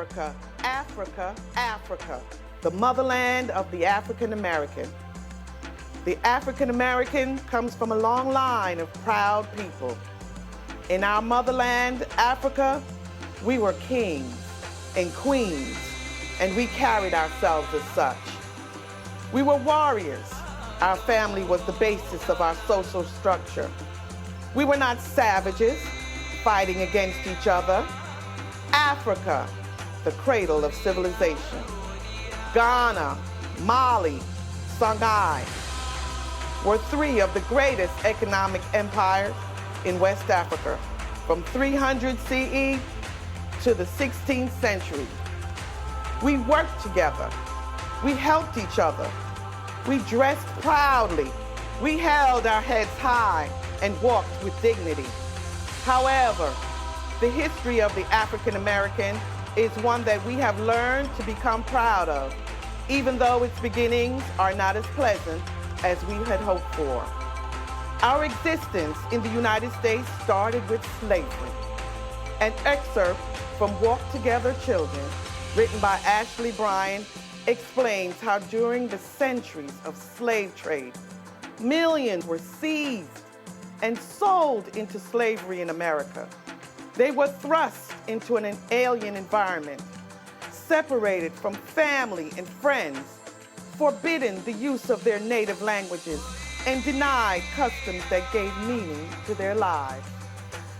Africa, Africa, Africa, the motherland of the African American. The African American comes from a long line of proud people. In our motherland, Africa, we were kings and queens, and we carried ourselves as such. We were warriors. Our family was the basis of our social structure. We were not savages fighting against each other. Africa, the cradle of civilization. Ghana, Mali, Songhai were three of the greatest economic empires in West Africa from 300 CE to the 16th century. We worked together. We helped each other. We dressed proudly. We held our heads high and walked with dignity. However, the history of the African American is one that we have learned to become proud of, even though its beginnings are not as pleasant as we had hoped for. Our existence in the United States started with slavery. An excerpt from Walk Together Children, written by Ashley Bryan, explains how during the centuries of slave trade, millions were seized and sold into slavery in America. They were thrust into an alien environment, separated from family and friends, forbidden the use of their native languages, and denied customs that gave meaning to their lives.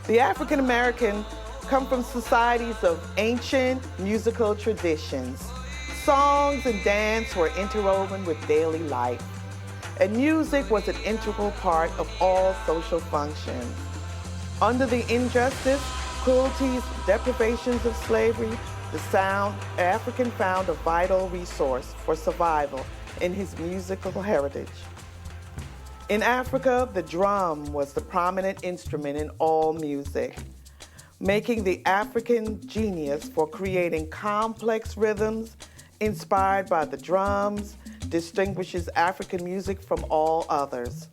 The African American come from societies of ancient musical traditions. Songs and dance were interwoven with daily life, and music was an integral part of all social functions. Under the injustice, cruelties, deprivations of slavery, the African found a vital resource for survival in his musical heritage. In Africa, the drum was the prominent instrument in all music, making the African genius for creating complex rhythms inspired by the drums distinguishes African music from all others.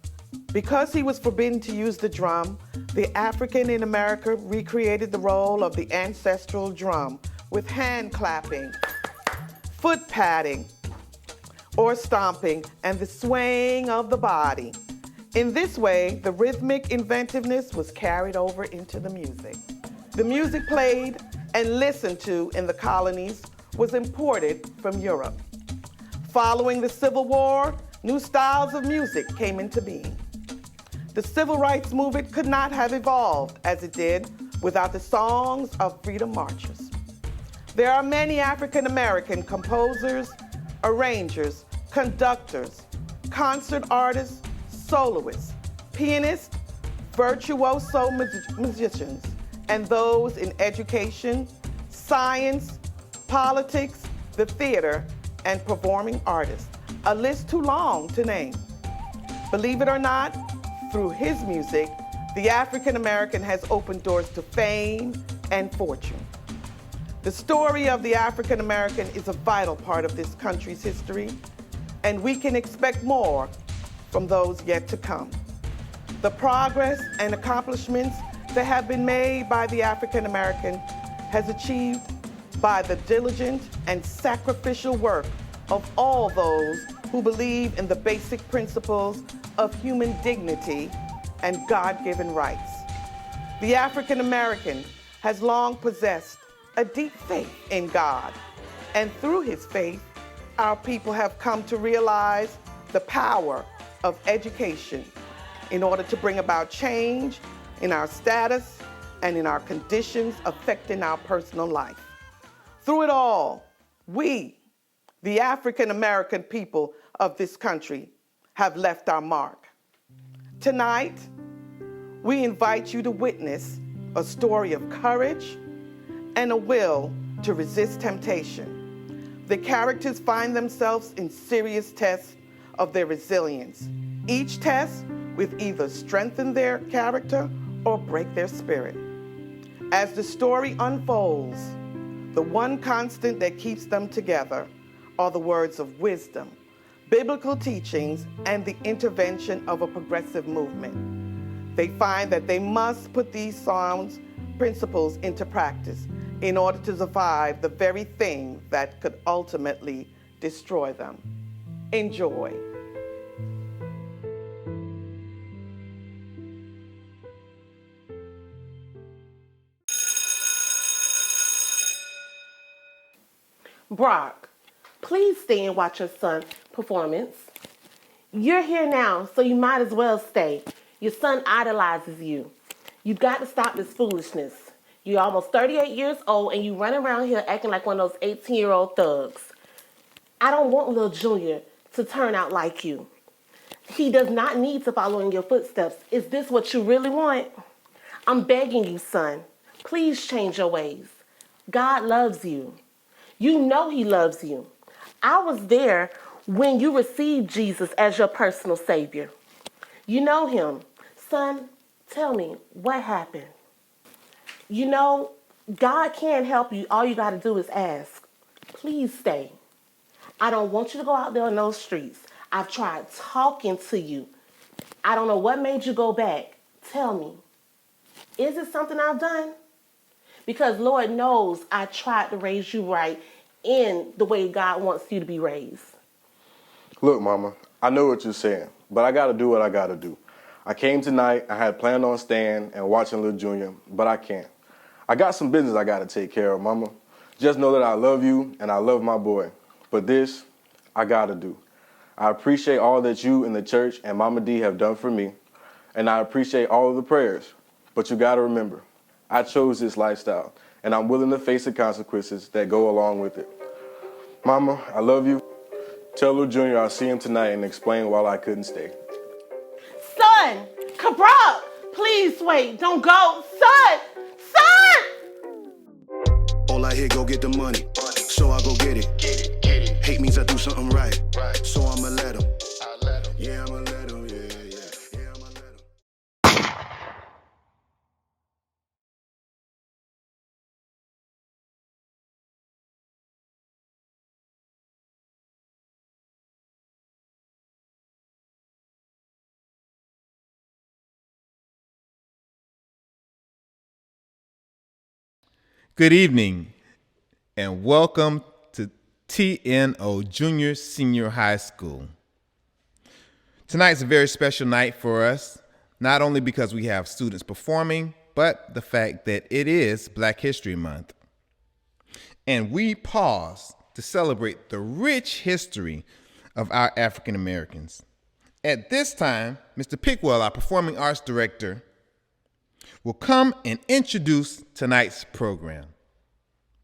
Because he was forbidden to use the drum, the African in America recreated the role of the ancestral drum with hand clapping, foot patting, or stomping, and the swaying of the body. In this way, the rhythmic inventiveness was carried over into the music. The music played and listened to in the colonies was imported from Europe. Following the Civil War, new styles of music came into being. The civil rights movement could not have evolved as it did without the songs of freedom marchers. There are many African American composers, arrangers, conductors, concert artists, soloists, pianists, virtuoso musicians, and those in education, science, politics, the theater, and performing artists. A list too long to name. Believe it or not, through his music, the African American has opened doors to fame and fortune. The story of the African American is a vital part of this country's history, and we can expect more from those yet to come. The progress and accomplishments that have been made by the African American has achieved by the diligent and sacrificial work of all those who believe in the basic principles of human dignity and God-given rights. The African American has long possessed a deep faith in God, and through his faith, our people have come to realize the power of education in order to bring about change in our status and in our conditions affecting our personal life. Through it all, we, the African American people of this country, have left our mark. Tonight, we invite you to witness a story of courage and a will to resist temptation. The characters find themselves in serious tests of their resilience. Each test will either strengthen their character or break their spirit. As the story unfolds, the one constant that keeps them together are the words of wisdom, biblical teachings, and the intervention of a progressive movement. They find that they must put these sound principles into practice, in order to survive the very thing that could ultimately destroy them. Enjoy. Brock, please stay and watch your son's performance. You're here now, so you might as well stay. Your son idolizes you. You've got to stop this foolishness. You're almost 38 years old and you run around here acting like one of those 18-year-old thugs. I don't want little Junior to turn out like you. He does not need to follow in your footsteps. Is this what you really want? I'm begging you, son. Please change your ways. God loves you. You know he loves you. I was there when you received Jesus as your personal savior. You know him. Son, tell me, what happened? You know, God can help you. All you got to do is ask. Please stay. I don't want you to go out there on those streets. I've tried talking to you. I don't know what made you go back. Tell me, is it something I've done? Because Lord knows I tried to raise you right in the way God wants you to be raised. Look, Mama, I know what you're saying, but I got to do what I got to do. I came tonight, I had planned on staying and watching Lil Junior, but I can't. I got some business I got to take care of, Mama. Just know that I love you and I love my boy. But this, I got to do. I appreciate all that you and the church and Mama D have done for me, and I appreciate all of the prayers. But you got to remember, I chose this lifestyle, and I'm willing to face the consequences that go along with it. Mama, I love you. Tell Lil Junior I'll see him tonight and explain why I couldn't stay. Son, Cabral, please wait, don't go. Son, son! All I hear, go get the money, so I go get it. Hate means I do something right, so I'ma let him. Yeah, I'ma let him, yeah, I'ma let him. Good evening, and welcome to TNO Junior Senior High School. Tonight's a very special night for us, not only because we have students performing, but the fact that it is Black History Month. And we pause to celebrate the rich history of our African Americans. At this time, Mr. Pickwell, our performing arts director, will come and introduce tonight's program.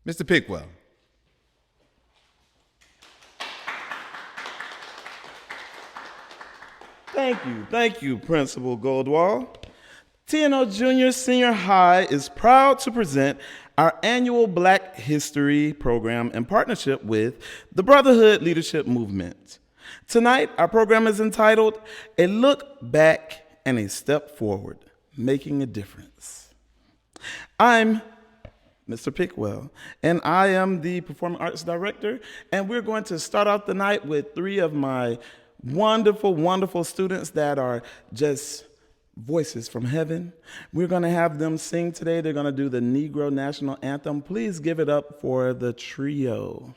Mr. Pickwell. Thank you, Principal Goldwall. TNO Junior Senior High is proud to present our annual Black History program in partnership with the Brotherhood Leadership Movement. Tonight, our program is entitled A Look Back and a Step Forward, Making a Difference. I'm Mr. Pickwell, and I am the Performing Arts Director, and we're going to start out the night with three of my wonderful, wonderful students that are just voices from heaven. We're going to have them sing today. They're going to do the Negro National Anthem. Please give it up for the trio.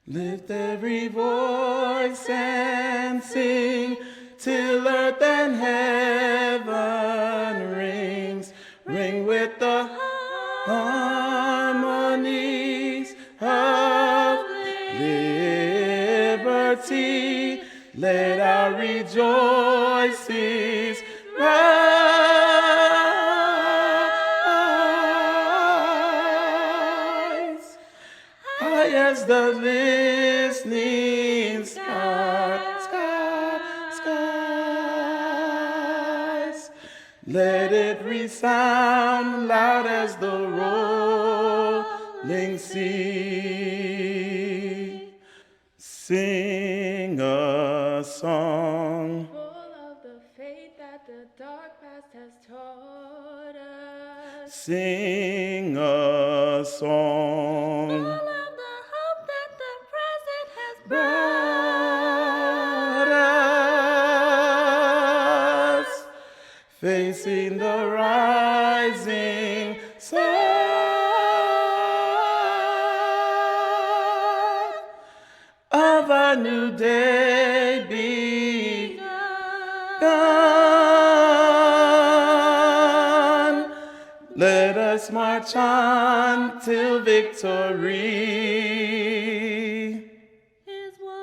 Lift every voice and sing till earth and heaven rings. Ring with the harmonies of liberty. Let our rejoices rise. High as the listening skies. Let it resound loud as the rolling sea. Sing a song full of the faith that the dark past has taught us. Sing a song. Full of the hope that the present has Brought us facing the rising sun of a new day begun. Let us march on till victory is won.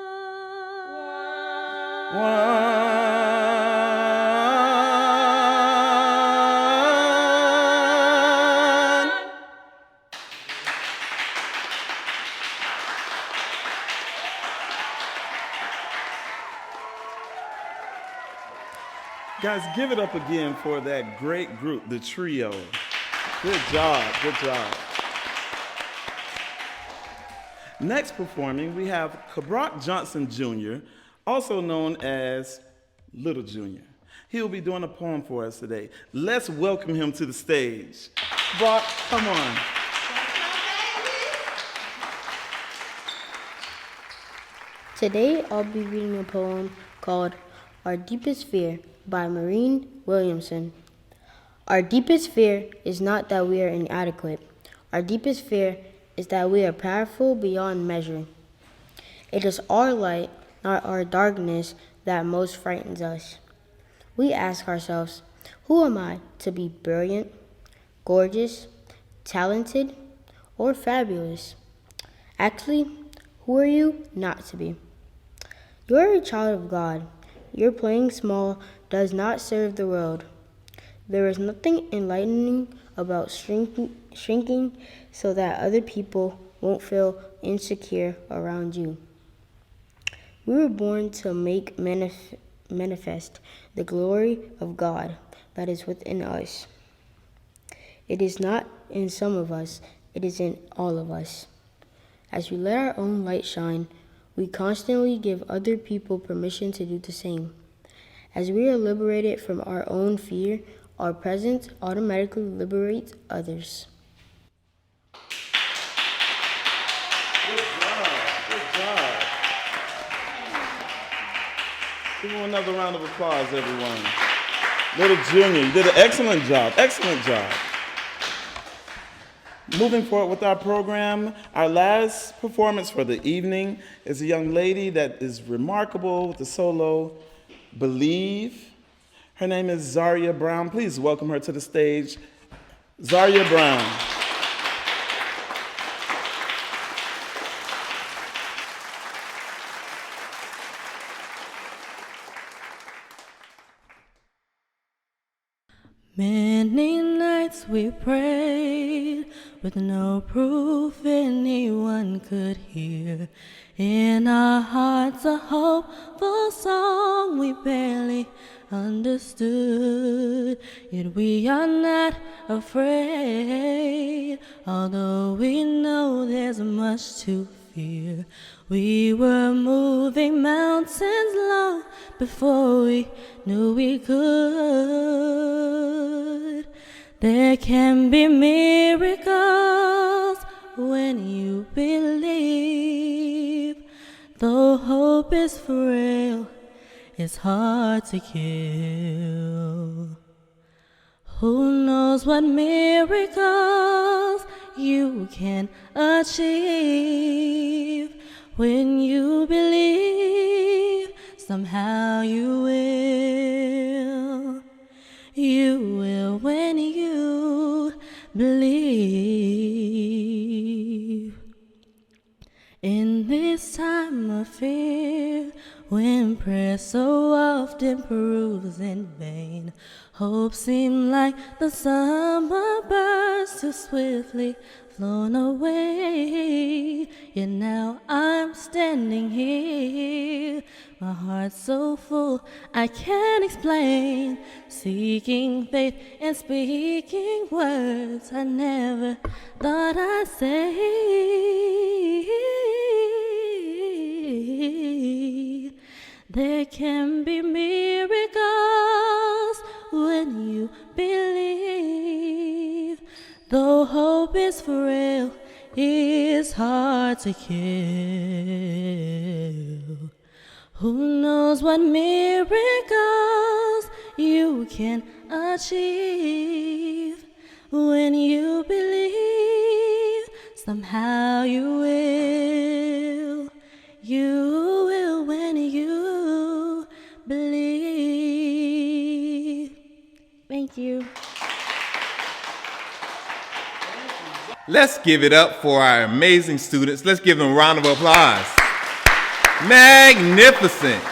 Guys, give it up again for that great group, the trio. Good job, good job. Next performing, we have Kabrock Johnson Jr., also known as Little Jr. He'll be doing a poem for us today. Let's welcome him to the stage. Brock, come on. Today I'll be reading a poem called Our Deepest Fear by Maureen Williamson. Our deepest fear is not that we are inadequate. Our deepest fear is that we are powerful beyond measure. It is our light, not our darkness, that most frightens us. We ask ourselves, who am I to be brilliant, gorgeous, talented, or fabulous? Actually, who are you not to be? You're a child of God. Your playing small does not serve the world. There is nothing enlightening about shrinking so that other people won't feel insecure around you. We were born to make manifest the glory of God that is within us. It is not in some of us, it is in all of us. As we let our own light shine, we constantly give other people permission to do the same. As we are liberated from our own fear, our presence automatically liberates others. Good job, good job. Give him another round of applause, everyone. Little Junior, you did an excellent job, excellent job. Moving forward with our program, our last performance for the evening is a young lady that is remarkable with the solo Believe. Her name is Zaria Brown. Please welcome her to the stage. Zaria Brown. Many nights we prayed with no proof anyone could hear. In our hearts a hopeful song we barely understood. Yet we are not afraid, although we know there's much to fear. We were moving mountains long before we knew we could. There can be miracles when you believe. Though hope is frail, it's hard to kill. Who knows what miracles you can achieve? When you believe, somehow you will. You will when you believe. In this time of fear, when prayer so often proves in vain, hope seems like the summer birds too swiftly flown away. Yet now I'm standing here, my heart so full I can't explain, seeking faith and speaking words I never thought I'd say. There can be miracles when you believe. Though hope is frail, it's hard to kill. Who knows what miracles you can achieve when you believe? Somehow you will. You will when you believe. Thank you. Let's give it up for our amazing students. Let's give them a round of applause. Magnificent.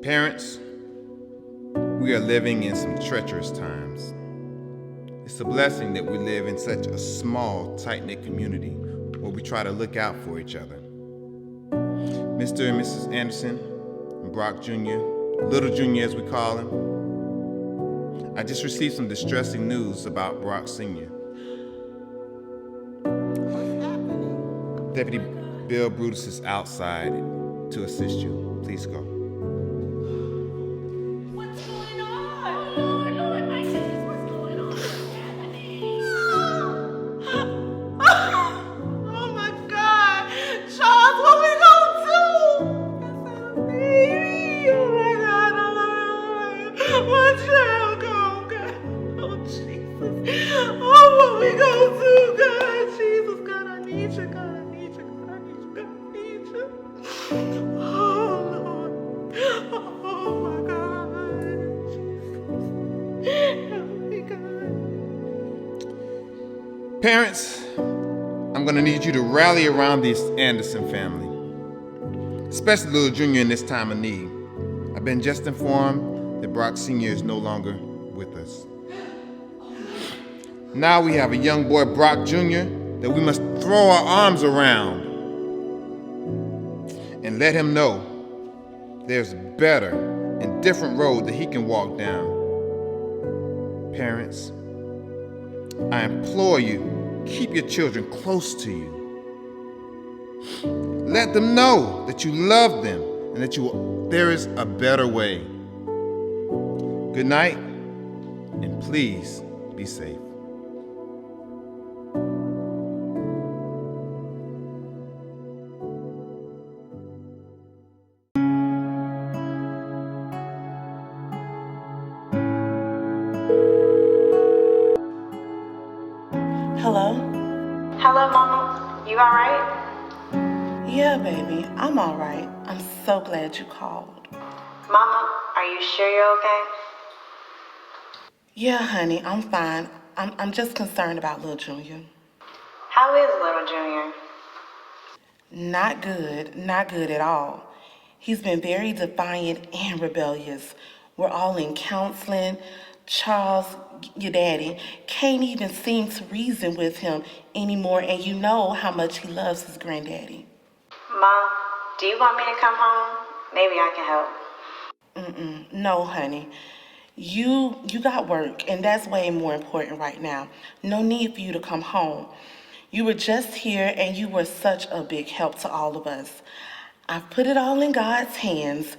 Parents, we are living in some treacherous times. It's a blessing that we live in such a small, tight-knit community where we try to look out for each other. Mr. and Mrs. Anderson, and Brock Jr., Little Jr. as we call him. I just received some distressing news about Brock Sr. Deputy Bill Brutus is outside to assist you. Please go. What's going on? Lord, Lord, my goodness, what's going on? What's happening? Oh my God. Charles, what we gonna do? Baby, oh my God, my child gone, God. Oh, Jesus. Oh, what we gonna do, God? Jesus, God, I need you, God, I need you, God, I need you, God, I need you. Oh, Lord. Oh, my God. Jesus. Help me, God. Parents, I'm gonna need you to rally around this Anderson family, especially Little Jr. in this time of need. I've been just informed that Brock Sr. is no longer with us. Now we have a young boy, Brock Jr., that we must throw our arms around and let him know there's a better and different road that he can walk down. Parents, I implore you, keep your children close to you. Let them know that you love them and that there is a better way. Good night, and please be safe. Hello? Hello, Mama. You alright? Yeah, baby, I'm all right. I'm so glad you called. Mama, are you sure you're okay? Yeah, honey, I'm fine. I'm just concerned about Lil Junior. How is little Junior? Not good at all. He's been very defiant and rebellious. We're all in counseling. Charles, your daddy, can't even seem to reason with him anymore, and you know how much he loves his granddaddy. Mom, do you want me to come home? Maybe I can help. No, honey. You got work, and that's way more important right now. No need for you to come home. You were just here, and you were such a big help to all of us. I've put it all in God's hands,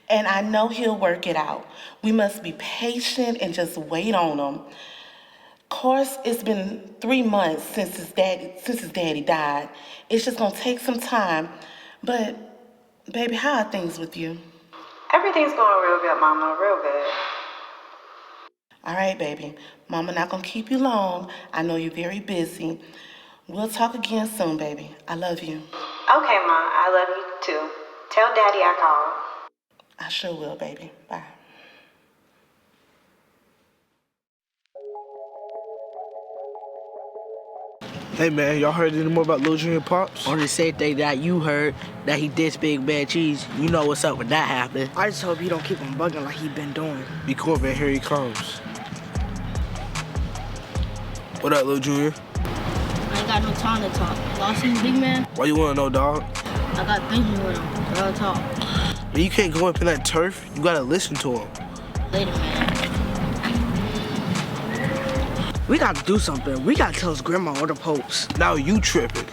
and I know He'll work it out. We must be patient and just wait on Him. Of course, it's been 3 months since his daddy died. It's just gonna take some time. But, baby, how are things with you? Everything's going real good, Mama. Real good. All right, baby. Mama not gonna keep you long. I know you're very busy. We'll talk again soon, baby. I love you. Okay, Mom. I love you too. Tell Daddy I called. I sure will, baby. Bye. Hey man, y'all heard any more about Lil Junior Pops? On the same thing that you heard, that he did Big Bad Cheese, you know what's up with that happening. I just hope he don't keep on bugging like he been doing. Be cool, man. Here he comes. What up, Lil Junior? I ain't got no time to talk. Y'all seen Big Man? Why you wanna know, dog? I got thinking with him. Real talk. Man, you can't go up in that turf. You gotta listen to him. Later, man. We gotta do something. We gotta tell his grandma or the popes. Now you tripping.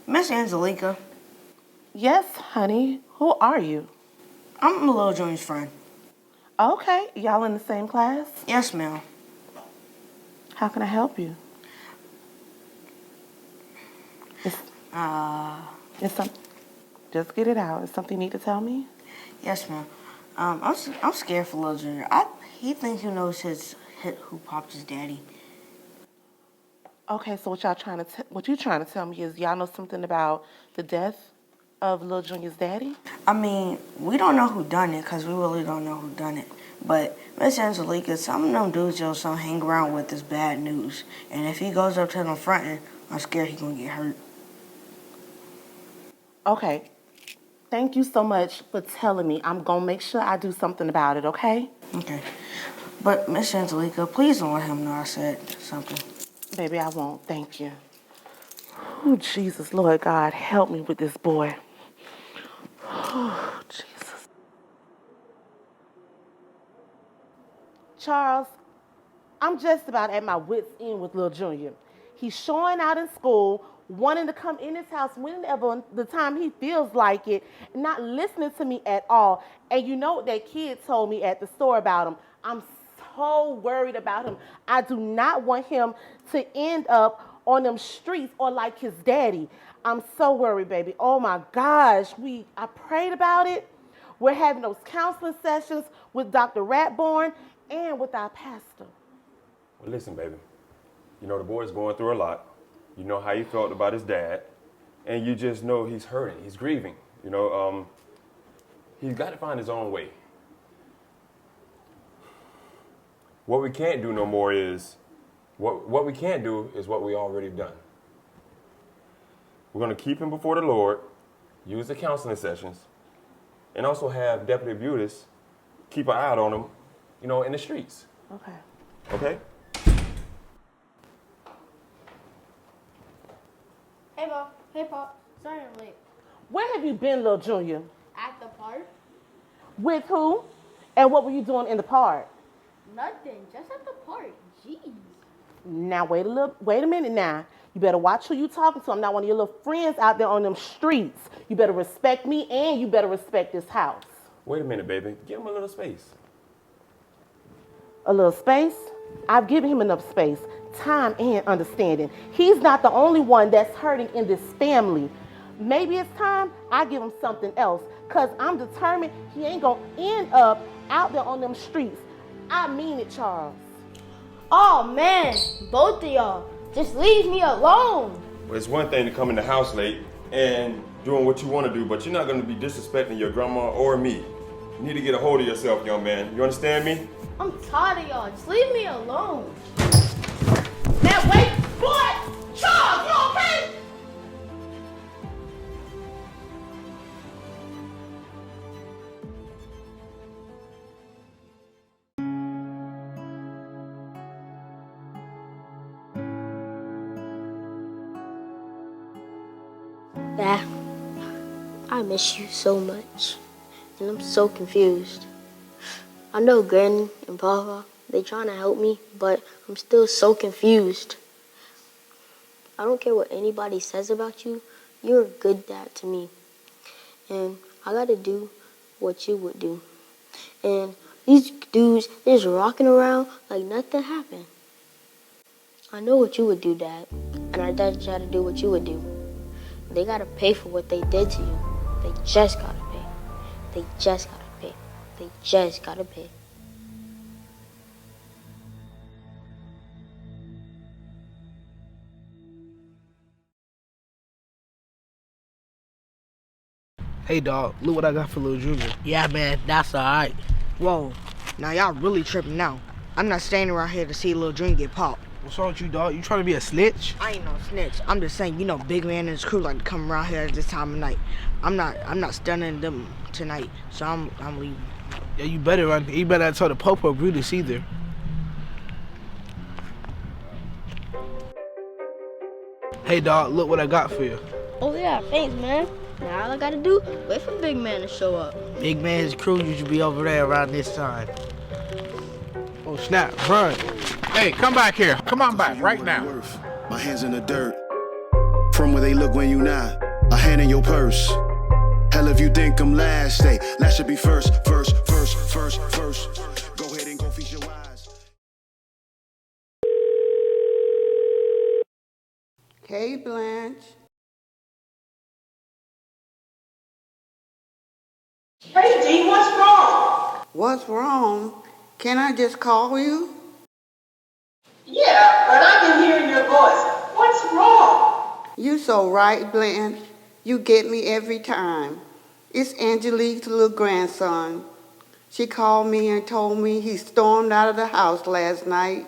Miss Angelica. Yes, honey. Who are you? I'm Lil Junior's friend. Okay, y'all in the same class? Yes, ma'am. How can I help you? It's some. Just get it out. Is something you need to tell me? Yes, ma'am. I'm scared for Lil Junior. He thinks he knows who popped his daddy. Okay, so what you trying to tell me is y'all know something about the death of Lil Junior's daddy? I mean, we don't know who done it because we really don't know who done it. But Miss Angelica, some of them dudes you'll hang around with is bad news. And if he goes up to them fronting, I'm scared he gonna get hurt. Okay. Thank you so much for telling me. I'm gonna make sure I do something about it, okay? Okay. But Miss Angelica, please don't let him know I said something. Baby, I won't. Thank you. Oh, Jesus, Lord God, help me with this boy. Oh, Jesus. Charles, I'm just about at my wit's end with Lil Junior. He's showing out in school, wanting to come in his house whenever the time he feels like it, not listening to me at all. And you know what that kid told me at the store about him? I'm so worried about him. I do not want him to end up on them streets or like his daddy. I'm so worried, baby. Oh my gosh. I prayed about it. We're having those counseling sessions with Dr. Ratborn and with our pastor. Well, listen, baby. You know, the boy's going through a lot. You know how he felt about his dad. And you just know he's hurting. He's grieving. You know, he's got to find his own way. What we can't do no more is, what we can't do is what we already done. We're going to keep him before the Lord, use the counseling sessions, and also have Deputy Butis keep an eye out on him, you know, in the streets. Okay. Okay? Hey, Mom. Hey, Pop. Sorry I'm late. Where have you been, Lil Junior? At the park? With who? And what were you doing in the park? Nothing. Just at the park. Jeez. Now, wait a minute now. You better watch who you talking to. I'm not one of your little friends out there on them streets. You better respect me and you better respect this house. Wait a minute, baby. Give him a little space. A little space? I've given him enough space, time, and understanding. He's not the only one that's hurting in this family. Maybe it's time I give him something else, because I'm determined he ain't going to end up out there on them streets. I mean it, Charles. Oh, man. Both of y'all. Just leave me alone. Well, it's one thing to come in the house late and doing what you want to do, but you're not going to be disrespecting your grandma or me. You need to get a hold of yourself, young man. You understand me? I'm tired of y'all. Just leave me alone. Now, wait, boy! Charles, you okay? Dad, I miss you so much, and I'm so confused. I know Granny and Papa, they trying to help me, but I'm still so confused. I don't care what anybody says about you, you're a good dad to me. And I gotta do what you would do. And these dudes, they're just rocking around like nothing happened. I know what you would do, Dad, and I try to do what you would do. They gotta pay for what they did to you. They just gotta pay. They just gotta pay. They just gotta pay. Hey, dog, look what I got for Lil Junior. Yeah, man, that's all right. Whoa, now y'all really tripping now. I'm not standing around here to see Lil Junior get popped. What's wrong with you, dog? You trying to be a snitch? I ain't no snitch. I'm just saying, you know, Big Man and his crew like to come around here at this time of night. I'm not stunning them tonight, so I'm leaving. Yeah, you better run. You better not tell the Pope or Brutus either. Hey, dog, look what I got for you. Oh yeah, thanks, man. Now all I gotta do, wait for Big Man to show up. Big man's crew usually be over there around this time. Oh, snap, run. Hey, come back here. Come on back right now. My hands in the dirt. From where they look when you not. A hand in your purse. Hell, if you think I'm last, say, last should be first. Go ahead and go feast your eyes. Hey, Blanche. Hey, Dee, what's wrong? What's wrong? Can I just call you? Yeah, but I can hear in your voice. What's wrong? You so right, Blanche. You get me every time. It's Angelique's little grandson. She called me and told me he stormed out of the house last night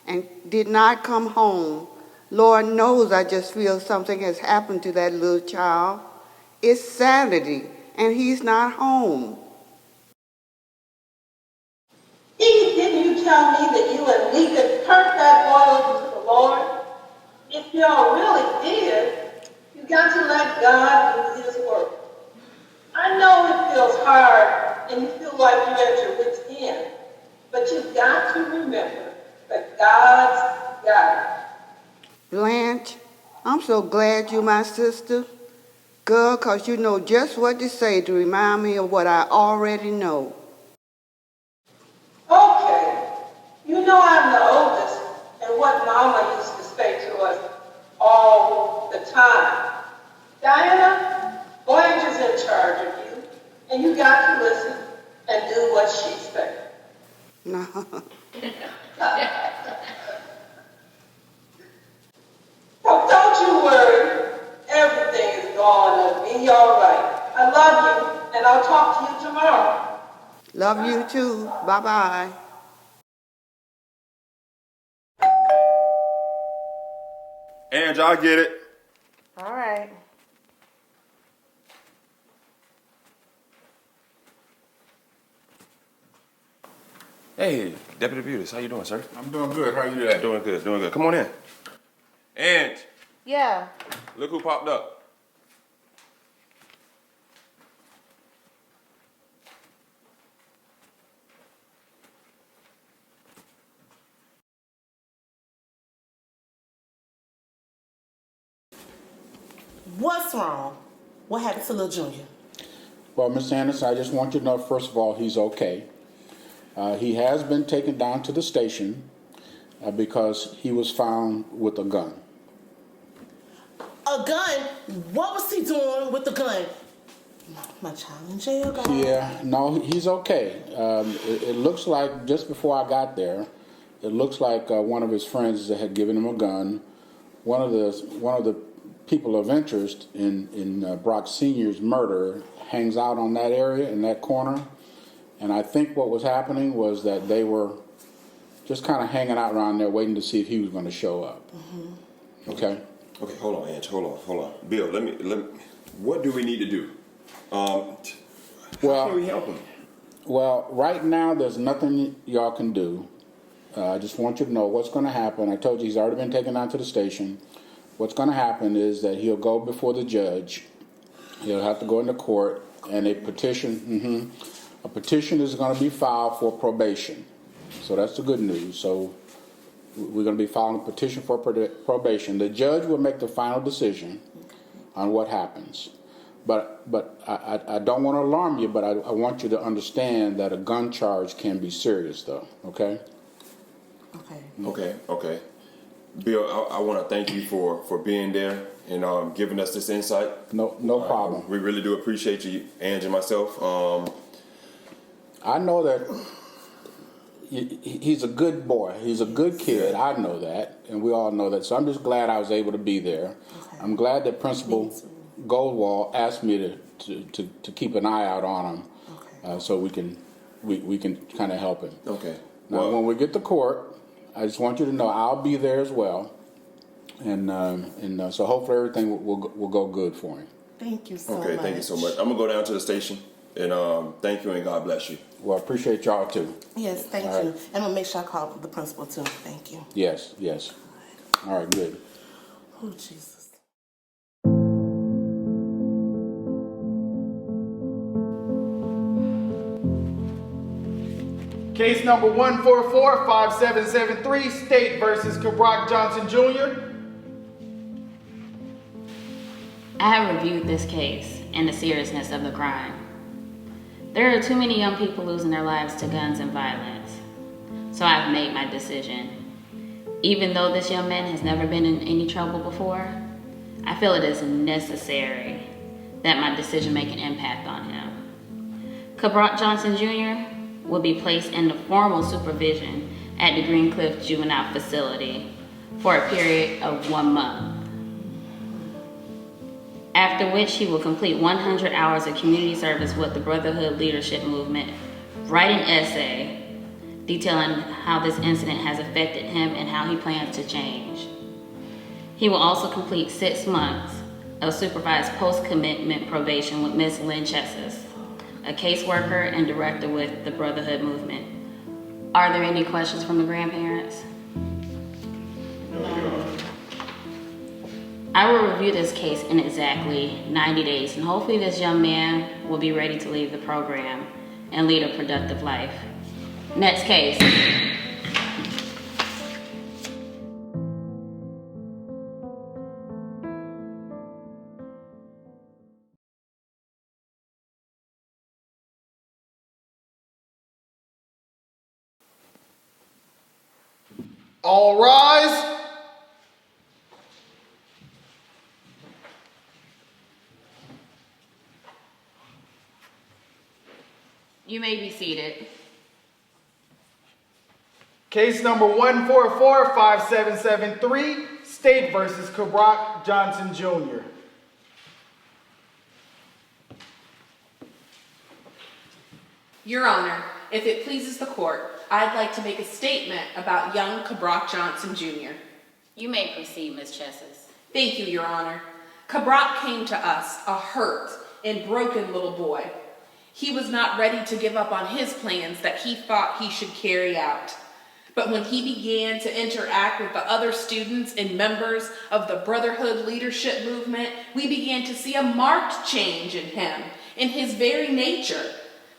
and did not come home. Lord knows I just feel something has happened to that little child. It's Saturday and he's not home. Dee, didn't you tell me that you and Lisa turned that boy over to the Lord? If y'all really did, you got to let God do his work. I know it feels hard and you feel like you're at your wit's end, but you've got to remember that God's got it. Blanche, I'm so glad you're my sister. Girl, 'cause you know just what to say to remind me of what I already know. Okay, you know I'm the oldest, and what Mama used to say to us all the time. Diana, Blanche is in charge of you, and you got to listen and do what she says. No. So don't you worry. Everything is going to be all right. I love you, and I'll talk to you tomorrow. Love you too. Bye-bye. Ange, I get it. All right. Hey, Deputy Beautis, how you doing, sir? I'm doing good. How are you today? Doing good. Come on in. Ange, Yeah. look who popped up. What's wrong? What happened to Lil Junior? Well, Miss Anderson, I just want you to know, first of all, he's okay. He has been taken down to the station because he was found with a gun. A gun? What was he doing with the gun? My child in jail, guys. Yeah, no, he's okay. It looks like, just before I got there, it looks like one of his friends had given him a gun. One of the people of interest in Brock Sr.'s murder hangs out on that area, in that corner. And I think what was happening was that they were just kind of hanging out around there waiting to see if he was going to show up. Mm-hmm. Okay? Okay, hold on, Ange. Hold on. Bill, let me. What do we need to do? How can we help him? Well, right now there's nothing y'all can do. I just want you to know what's going to happen. I told you he's already been taken down to the station. What's going to happen is that he'll go before the judge. He'll have to go into court, and a petition is going to be filed for probation. So that's the good news. So we're going to be filing a petition for probation. The judge will make the final decision on what happens. But I don't want to alarm you, but I want you to understand that a gun charge can be serious, though. Okay? Okay. Bill, I want to thank you for being there and giving us this insight. No problem. We really do appreciate you, Ange and myself. I know that he's a good boy. He's a good kid. I know that, and we all know that. So I'm just glad I was able to be there. Okay. I'm glad that Principal Goldwall asked me to keep an eye out on him, so we can kind of help him. Okay. Now, when we get to court, I just want you to know I'll be there as well, and so hopefully everything will go good for him. Thank you so much. Okay, thank you so much. I'm gonna go down to the station, and thank you, and God bless you. Well, I appreciate y'all too. Yes, thank you. And I'm gonna make sure I call the principal too. Thank you. Yes. All right, good. Oh, Jesus. Case number 1445773, State versus Kabrock Johnson Jr. I have reviewed this case and the seriousness of the crime. There are too many young people losing their lives to guns and violence. So I've made my decision. Even though this young man has never been in any trouble before, I feel it is necessary that my decision make an impact on him. Kabrock Johnson Jr. will be placed into formal supervision at the Greencliff Juvenile Facility for a period of 1 month. After which he will complete 100 hours of community service with the Brotherhood Leadership Movement, write an essay detailing how this incident has affected him and how he plans to change. He will also complete 6 months of supervised post-commitment probation with Ms. Lynn Chesses, a caseworker and director with the Brotherhood Movement. Are there any questions from the grandparents? I will review this case in exactly 90 days, and hopefully this young man will be ready to leave the program and lead a productive life. Next case. All rise. You may be seated. Case number 1445773, State versus Kabrock Johnson Jr. Your Honor, if it pleases the court, I'd like to make a statement about young Kabrock Johnson Jr. You may proceed, Ms. Chesses. Thank you, Your Honor. Kabrock came to us a hurt and broken little boy. He was not ready to give up on his plans that he thought he should carry out. But when he began to interact with the other students and members of the Brotherhood Leadership Movement, we began to see a marked change in him, in his very nature.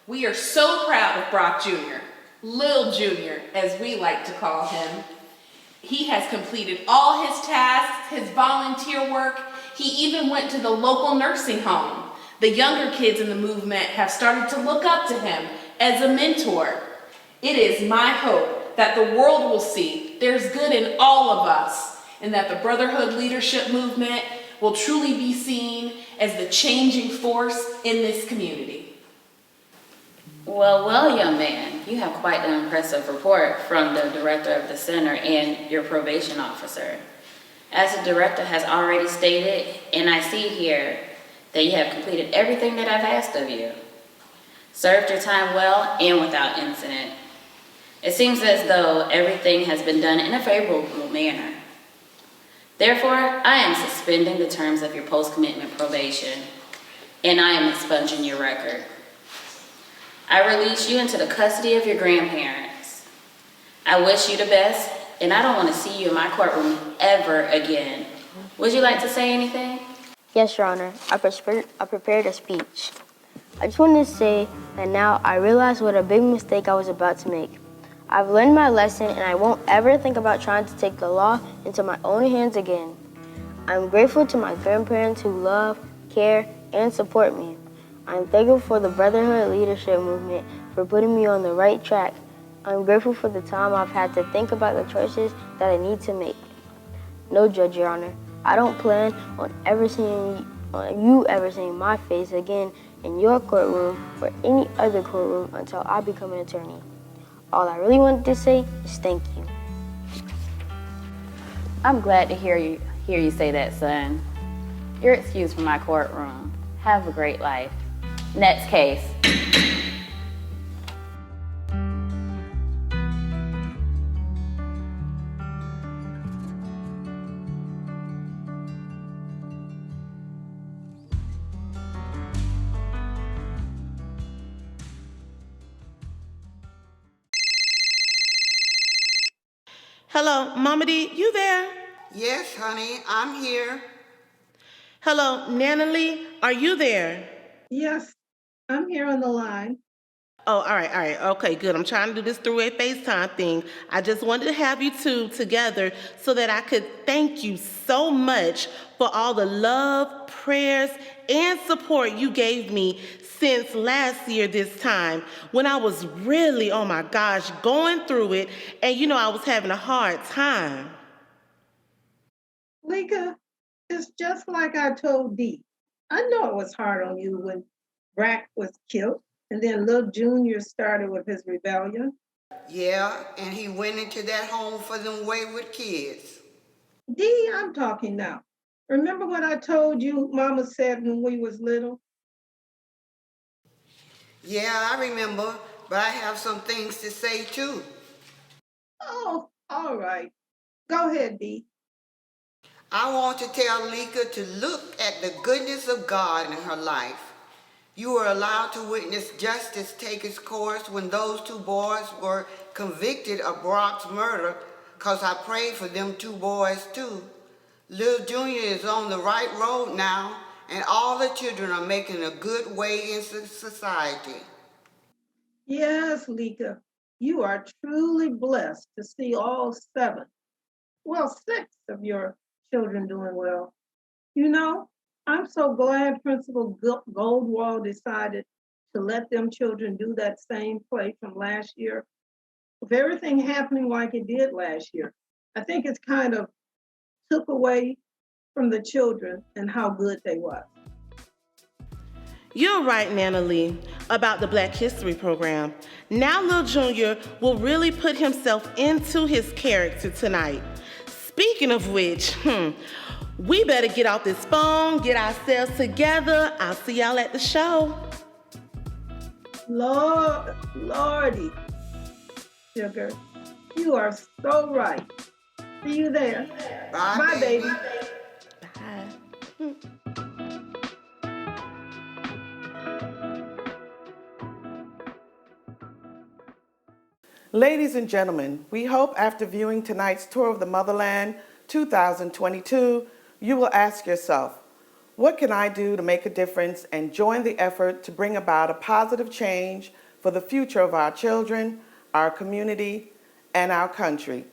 We are so proud of Brock Jr., Lil Jr., as we like to call him. He has completed all his tasks, his volunteer work. He even went to the local nursing home. The younger kids in the movement have started to look up to him as a mentor. It is my hope that the world will see there's good in all of us, and that the Brotherhood Leadership Movement will truly be seen as the changing force in this community. Well, young man, you have quite an impressive report from the director of the center and your probation officer. As the director has already stated, and I see here that you have completed everything that I've asked of you. Served your time well and without incident. It seems as though everything has been done in a favorable manner. Therefore, I am suspending the terms of your post-commitment probation, and I am expunging your record. I release you into the custody of your grandparents. I wish you the best, and I don't want to see you in my courtroom ever again. Would you like to say anything? Yes, Your Honor. I prepared a speech. I just wanted to say that now I realize what a big mistake I was about to make. I've learned my lesson, and I won't ever think about trying to take the law into my own hands again. I'm grateful to my grandparents who love, care, and support me. I'm thankful for the Brotherhood Leadership Movement for putting me on the right track. I'm grateful for the time I've had to think about the choices that I need to make. No judge, Your Honor. I don't plan on you ever seeing my face again in your courtroom or any other courtroom until I become an attorney. All I really wanted to say is thank you. I'm glad to hear you say that, son. You're excused from my courtroom. Have a great life. Next case. Hello, Mama D, you there? Yes, honey, I'm here. Hello, Nana Lee, are you there? Yes, I'm here on the line. Oh, all right. Okay, good. I'm trying to do this through a FaceTime thing. I just wanted to have you two together so that I could thank you so much for all the love, prayers, and support you gave me since last year this time when I was really, oh my gosh, going through it, and I was having a hard time. Lika, it's just like I told Dee. I know it was hard on you when Brack was killed, and then Lil Junior started with his rebellion. Yeah, and he went into that home for them wayward kids. Dee, I'm talking now. Remember what I told you Mama said when we was little? Yeah, I remember, but I have some things to say too. Oh, all right. Go ahead, Dee. I want to tell Lika to look at the goodness of God in her life. You were allowed to witness justice take its course when those two boys were convicted of Brock's murder, because I prayed for them two boys too. Lil Junior is on the right road now, and all the children are making a good way in society. Yes, Lika, you are truly blessed to see all 6 of your children doing well. I'm so glad Principal Goldwall decided to let them children do that same play from last year. With everything happening like it did last year, I think it's kind of took away from the children and how good they was. You're right, Nana Lee, about the Black History program. Now Lil Junior will really put himself into his character tonight. Speaking of which, we better get off this phone, get ourselves together. I'll see y'all at the show. Lordy, Sugar, you are so right. See you there. Bye baby. Bye. Ladies and gentlemen, we hope after viewing tonight's Tour of the Motherland 2022, you will ask yourself, what can I do to make a difference and join the effort to bring about a positive change for the future of our children, our community, and our country?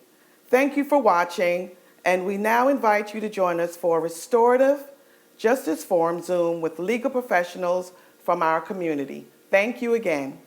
Thank you for watching, and we now invite you to join us for Restorative Justice Forum Zoom with legal professionals from our community. Thank you again.